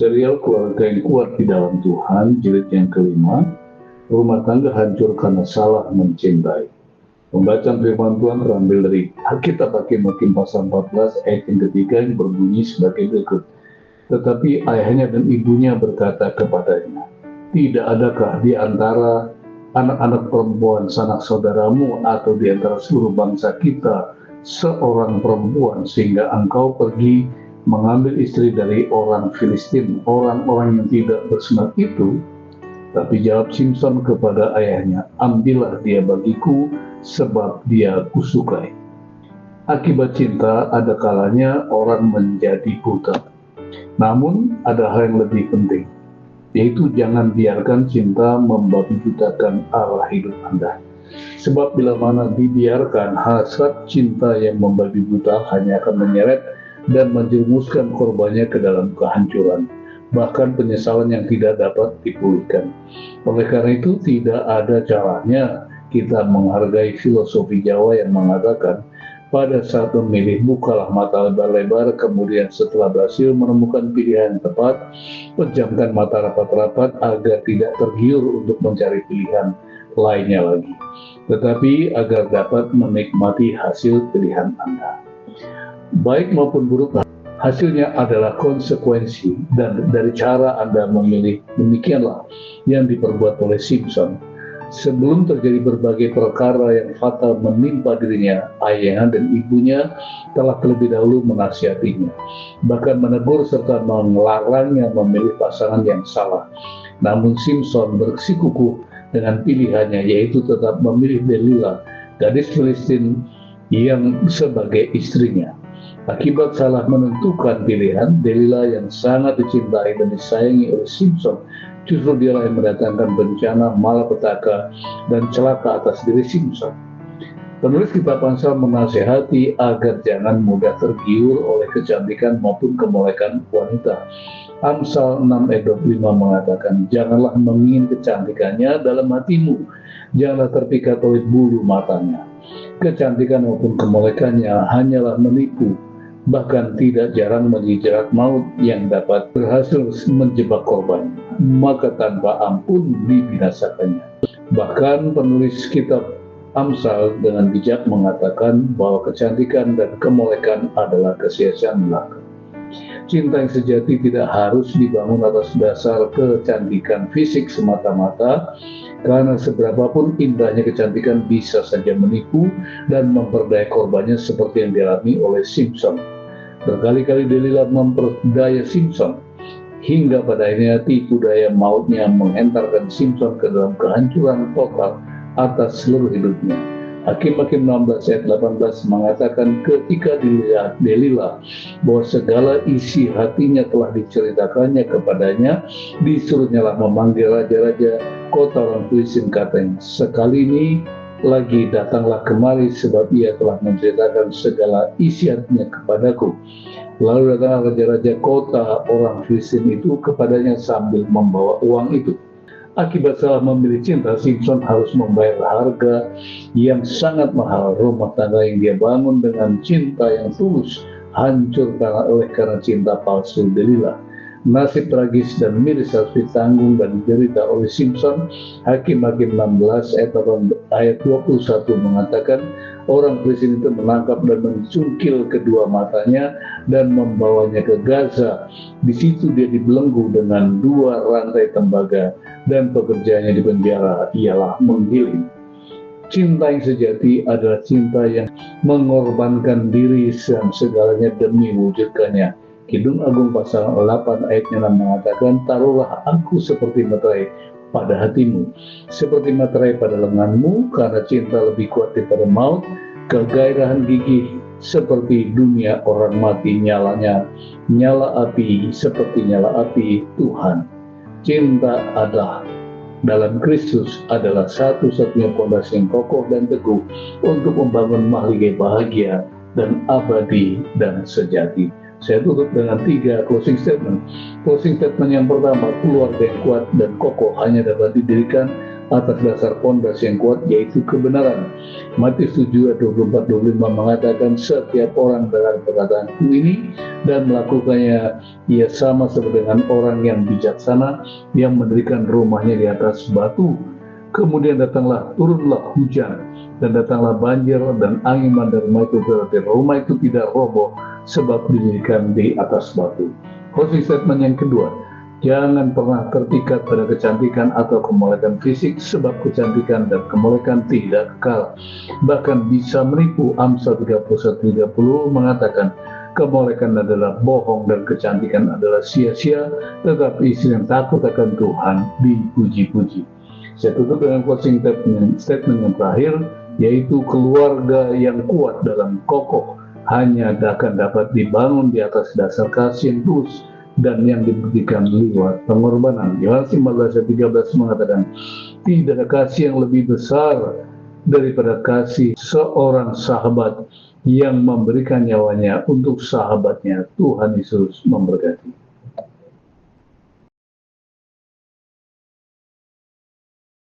Serial Keluarga yang Kuat di Dalam Tuhan, jilid yang kelima, rumah tangga hancur karena salah mencintai. Pembacaan firman Tuhan terambil dari Alkitab Hakim pasal 14 ayat yang ketiga yang berbunyi sebagai berikut. Tetapi ayahnya dan ibunya berkata kepadanya, tidak adakah di antara anak-anak perempuan sanak saudaramu atau di antara seluruh bangsa kita seorang perempuan sehingga engkau pergi mengambil istri dari orang Filistin, orang-orang yang tidak bersunat itu? Tapi jawab Simson kepada ayahnya, ambillah dia bagiku, sebab dia kusukai. Akibat cinta ada kalanya orang menjadi buta. Namun ada hal yang lebih penting, yaitu jangan biarkan cinta membabi butakan arah hidup Anda. Sebab bila mana dibiarkan, hasrat cinta yang membabi buta hanya akan menyeret dan menjerumuskan korbannya ke dalam kehancuran, bahkan penyesalan yang tidak dapat dipulihkan. Oleh karena itu, tidak ada caranya kita menghargai filosofi Jawa yang mengatakan, pada saat memilih, bukalah mata lebar-lebar, kemudian setelah berhasil menemukan pilihan yang tepat, pejamkan mata rapat-rapat agar tidak tergiur untuk mencari pilihan lainnya lagi, tetapi agar dapat menikmati hasil pilihan Anda. Baik maupun buruk, hasilnya adalah konsekuensi dan dari cara Anda memilih. Demikianlah yang diperbuat oleh Simson. Sebelum terjadi berbagai perkara yang fatal menimpa dirinya, ayahnya dan ibunya telah terlebih dahulu menasihatinya, bahkan menegur serta melarangnya memilih pasangan yang salah. Namun Simson bersikukuh dengan pilihannya, yaitu tetap memilih Delila, gadis Filistin yang sebagai istrinya. Akibat salah menentukan pilihan, Delila yang sangat dicintai dan disayangi oleh Simson, justru dialah yang mendatangkan bencana, malapetaka, dan celaka atas diri Simson. Penulis kitab Amsal menasihati agar jangan mudah tergiur oleh kecantikan maupun kemolekan wanita. Amsal 6 ayat 25 mengatakan, janganlah mengingin kecantikannya dalam hatimu, janganlah terpikat oleh bulu matanya. Kecantikan maupun kemolekannya hanyalah menipu, bahkan tidak jarang menjerat maut yang dapat berhasil menjebak korban, maka tanpa ampun dibinasakannya. Bahkan penulis kitab Amsal dengan bijak mengatakan bahwa kecantikan dan kemolekan adalah kesia-siaan belaka. Cinta yang sejati tidak harus dibangun atas dasar kecantikan fisik semata-mata, karena seberapapun indahnya kecantikan bisa saja menipu dan memperdaya korbannya seperti yang dialami oleh Simson. Berkali-kali Delila memperdaya Simson, hingga pada akhirnya tipu daya mautnya menghentarkan Simson ke dalam kehancuran total atas seluruh hidupnya. Hakim-Hakim 16 ayat 18 mengatakan ketika dilihat Delila bahwa segala isi hatinya telah diceritakannya kepadanya, disuruhnyalah memanggil raja-raja kota orang Filistin, katanya, sekali ini lagi datanglah kemari, sebab ia telah menceritakan segala isi hatinya kepadaku. Lalu datanglah raja-raja kota orang Filistin itu kepadanya sambil membawa uang itu. Akibat salah memilih cinta, Simson harus membayar harga yang sangat mahal. Rumah tangga yang dia bangun dengan cinta yang tulus hancur karena cinta palsu Delila. Nasib tragis dan miris harus ditanggung dan diderita oleh Simson. Hakim-Hakim 16 ayat 21 mengatakan, orang Filistin itu menangkap dan mencungkil kedua matanya dan membawanya ke Gaza. Di situ dia dibelenggu dengan 2 rantai tembaga dan pekerjaannya di penjara ialah menggiling. Cinta yang sejati adalah cinta yang mengorbankan diri dan segalanya demi mewujudkannya. Kidung Agung pasal 8 ayatnya 6 mengatakan, taruhlah aku seperti materai pada hatimu, seperti materai pada lenganmu, karena cinta lebih kuat daripada maut, kegairahan gigih seperti dunia orang mati, nyala api seperti nyala api Tuhan. Cinta adalah dalam Kristus adalah satu-satunya fondasi yang kokoh dan teguh untuk membangun mahligai bahagia dan abadi dan sejati. Saya tutup dengan 3 closing statement. Closing statement yang pertama, keluarga yang kuat dan kokoh hanya dapat didirikan atas dasar pondasi yang kuat, yaitu kebenaran. Matius 7 ayat 24-25 mengatakan, setiap orang dengan perkataanku ini dan melakukannya, ia sama seperti dengan orang yang bijaksana yang mendirikan rumahnya di atas batu. Kemudian turunlah hujan, dan datanglah banjir dan angin melanda rumah itu, berarti rumah itu tidak roboh sebab didirikan di atas batu. Closing statement yang kedua, jangan pernah terpikat pada kecantikan atau kemolekan fisik, sebab kecantikan dan kemolekan tidak kekal, bahkan bisa menipu. Amsal 31:30 mengatakan, kemolekan adalah bohong dan kecantikan adalah sia-sia, tetapi istri yang takut akan Tuhan dipuji-puji. Saya tutup dengan closing statement yang terakhir, yaitu keluarga yang kuat dan kokoh hanya akan dapat dibangun di atas dasar kasih yang tulus dan yang dibuktikan lewat pengorbanan. Yohanes 15:13 mengatakan, tidak ada kasih yang lebih besar daripada kasih seorang sahabat yang memberikan nyawanya untuk sahabatnya. Tuhan Yesus memberkati.